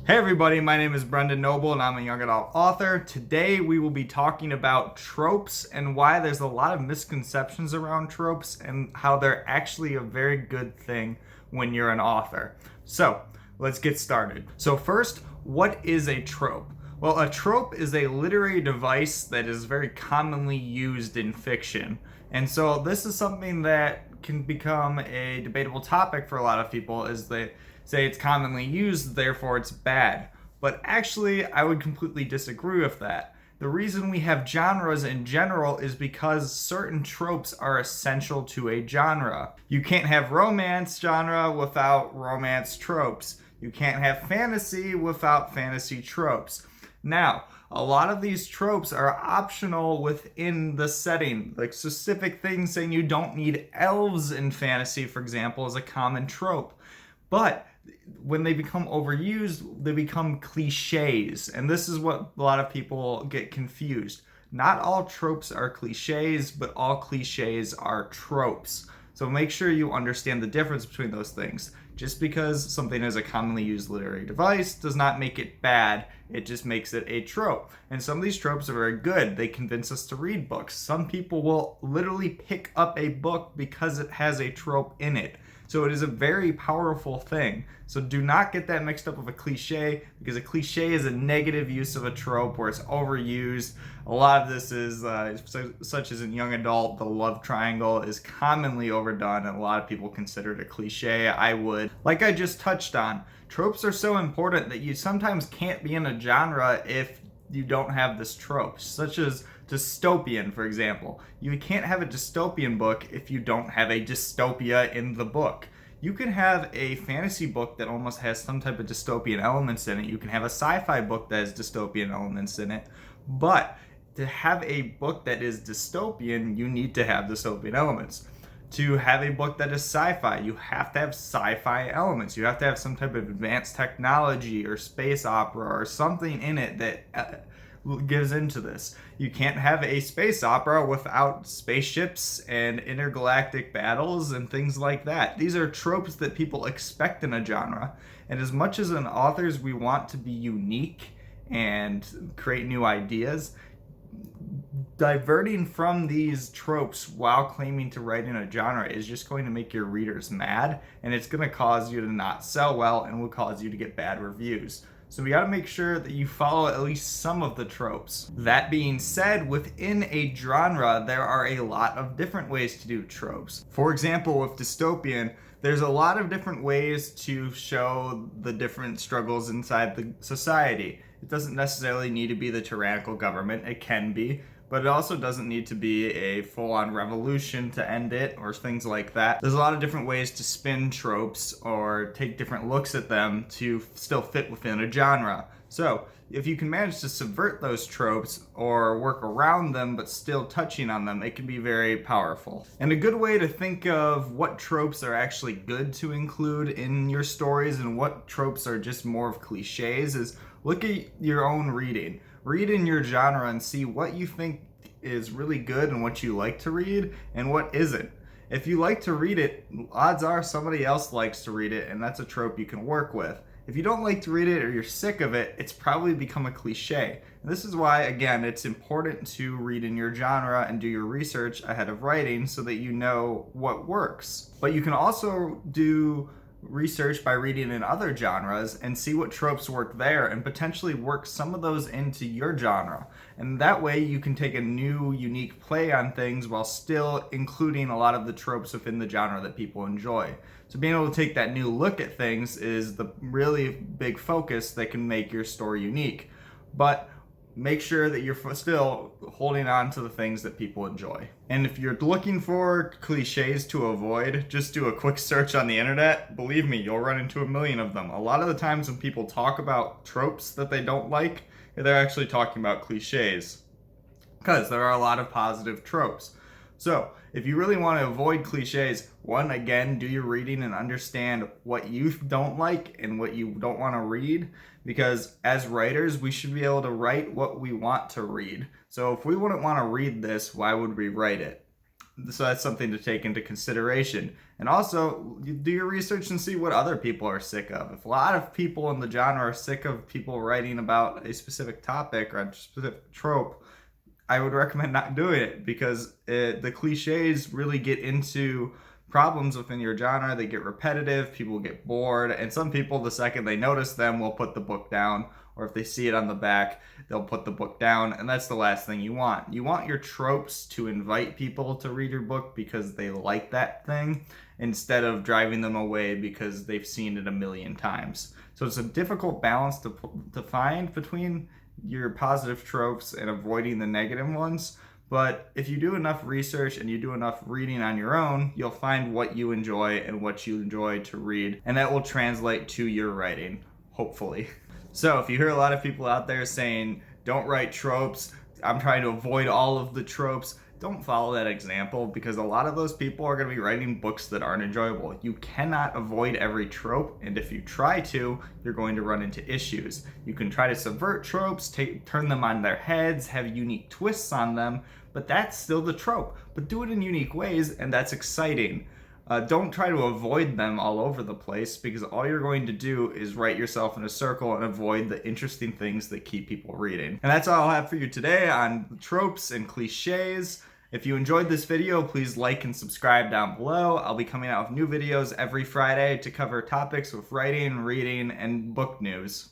Hey everybody, my name is Brendan Noble and I'm a young adult author. Today we will be talking about tropes and why there's a lot of misconceptions around tropes and how they're actually a very good thing when you're an author. So let's get started. So first, what is a trope? Well, a trope is a literary device that is very commonly used in fiction. And so this is something that can become a debatable topic for a lot of people, as they say it's commonly used, therefore it's bad. But actually, I would completely disagree with that. The reason we have genres in general is because certain tropes are essential to a genre. You can't have romance genre without romance tropes. You can't have fantasy without fantasy tropes. Now, a lot of these tropes are optional within the setting. Like specific things saying you don't need elves in fantasy, for example, is a common trope. But when they become overused, they become cliches. And this is what a lot of people get confused. Not all tropes are cliches, but all cliches are tropes. So make sure you understand the difference between those things. Just because something is a commonly used literary device does not make it bad. It just makes it a trope. And some of these tropes are very good. They convince us to read books. Some people will literally pick up a book because it has a trope in it. So it is a very powerful thing. So do not get that mixed up with a cliche, because a cliche is a negative use of a trope where it's overused. A lot of this is, such as in young adult, the love triangle is commonly overdone, and a lot of people consider it a cliche. I would. Like I just touched on, tropes are so important that you sometimes can't be in a genre if you don't have this trope, such as dystopian, for example. You can't have a dystopian book if you don't have a dystopia in the book. You can have a fantasy book that almost has some type of dystopian elements in it. You can have a sci-fi book that has dystopian elements in it. But to have a book that is dystopian, you need to have dystopian elements. To have a book that is sci-fi, you have to have sci-fi elements. You have to have some type of advanced technology or space opera or something in it that gives into this. You can't have a space opera without spaceships and intergalactic battles and things like that. These are tropes that people expect in a genre. And as much as an authors we want to be unique and create new ideas, diverting from these tropes while claiming to write in a genre is just going to make your readers mad, and it's going to cause you to not sell well and will cause you to get bad reviews. So we got to make sure that you follow at least some of the tropes. That being said, within a genre, there are a lot of different ways to do tropes. For example, with dystopian, there's a lot of different ways to show the different struggles inside the society. It doesn't necessarily need to be the tyrannical government. It can be, but it also doesn't need to be a full-on revolution to end it or things like that. There's a lot of different ways to spin tropes or take different looks at them to still fit within a genre. So if you can manage to subvert those tropes or work around them but still touching on them, it can be very powerful. And a good way to think of what tropes are actually good to include in your stories and what tropes are just more of cliches is look at your own reading. Read in your genre and see what you think is really good and what you like to read and what isn't. If you like to read it, odds are somebody else likes to read it, and that's a trope you can work with. If you don't like to read it or you're sick of it, it's probably become a cliche. And this is why, again, it's important to read in your genre and do your research ahead of writing so that you know what works. But you can also do research by reading in other genres and see what tropes work there and potentially work some of those into your genre. And that way you can take a new, unique play on things while still including a lot of the tropes within the genre that people enjoy. So being able to take that new look at things is the really big focus that can make your story unique. But make sure that you're still holding on to the things that people enjoy. And if you're looking for cliches to avoid, just do a quick search on the internet. Believe me, you'll run into a million of them. A lot of the times when people talk about tropes that they don't like, they're actually talking about cliches, because there are a lot of positive tropes. So if you really want to avoid cliches, one, again, do your reading and understand what you don't like and what you don't want to read, because as writers, we should be able to write what we want to read. So if we wouldn't want to read this, why would we write it? So that's something to take into consideration. And also, you do your research and see what other people are sick of. If a lot of people in the genre are sick of people writing about a specific topic or a specific trope, I would recommend not doing it, because the cliches really get into problems within your genre. They get repetitive, people get bored, and some people, the second they notice them, will put the book down, or if they see it on the back, they'll put the book down, and that's the last thing you want. You want your tropes to invite people to read your book because they like that thing, instead of driving them away because they've seen it a million times. So it's a difficult balance to find between your positive tropes and avoiding the negative ones. But if you do enough research and you do enough reading on your own, you'll find what you enjoy and what you enjoy to read, and that will translate to your writing, hopefully. So if you hear a lot of people out there saying, don't write tropes, I'm trying to avoid all of the tropes, don't follow that example, because a lot of those people are going to be writing books that aren't enjoyable. You cannot avoid every trope, and if you try to, you're going to run into issues. You can try to subvert tropes, turn them on their heads, have unique twists on them, but that's still the trope. But do it in unique ways, and that's exciting. Don't try to avoid them all over the place, because all you're going to do is write yourself in a circle and avoid the interesting things that keep people reading. And that's all I'll have for you today on tropes and cliches. If you enjoyed this video, please like and subscribe down below. I'll be coming out with new videos every Friday to cover topics with writing, reading, and book news.